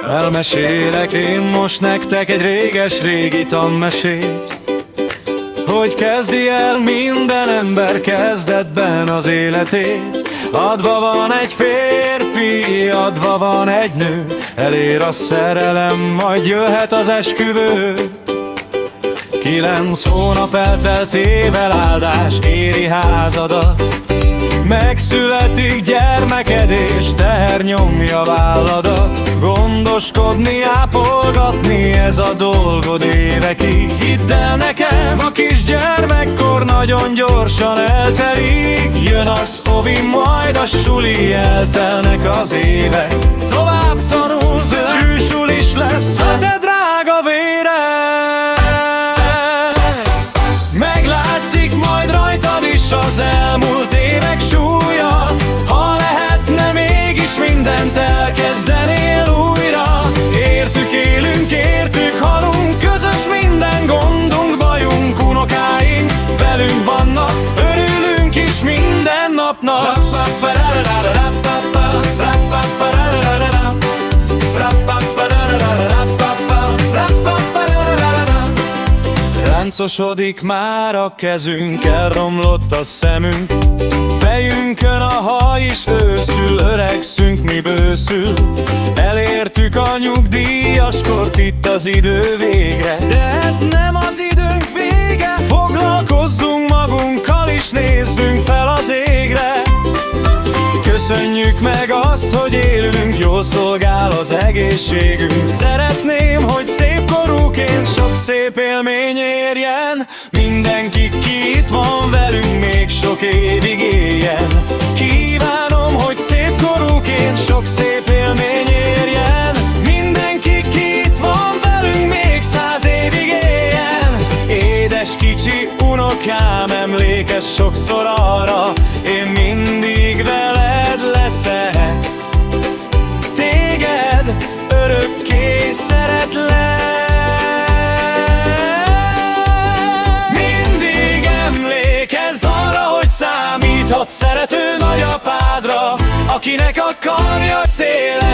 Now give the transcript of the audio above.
Elmesélek én most nektek egy réges-régi tanmesét, hogy kezdi el minden ember kezdetben az életét. Adva van egy férfi, adva van egy nő, elér a szerelem, majd jöhet az esküvő. 9 hónap elteltével áldás éri házadat, megszületik gyermeked és teher nyomja válladat. Gondoskodni, ápolgatni, ez a dolgod évekig. Hidd el nekem, a kisgyermekkor nagyon gyorsan eltelik. Jön az ovi, majd a suli, eltelnek az évek. Tovább tanulsz, csűsul is lesz a te drága véred. Meglátszik majd rajtad is az elmúlt évek súlya. Ha lehetne mégis mindent elkezdenél újra. Értük élünk, értük halunk, közös minden gondunk, bajunk, unokáink velünk vannak, örülünk is minden napnak. Ráncosodik már a kezünk, elromlott a szemünk, fejünkön a haj is őszül, öregszünk, mi bőszül. Elértük a nyugdíjaskort, itt az idő végre, de ez nem az időnk vége. Foglalkozzunk magunkkal és nézzünk fel az égre. Köszönjük meg azt, hogy élünk, jól szolgál az egészségünk. Szeretném, hogy szép korúként sok szép élmény érjen mindenki, ki itt van velünk, még sok évig éljen. Kívánom, hogy szép korúként sok szép élmény érjen mindenki, ki itt van velünk, még 100 évig éljen. Édes kicsi unokám, emlékezz sokszor arra, én mindig veled leszek. Téged örökké szeretlek. Mindig emlékezz arra, hogy számíthatsz szerető nagyapádra, akinek a karja széles.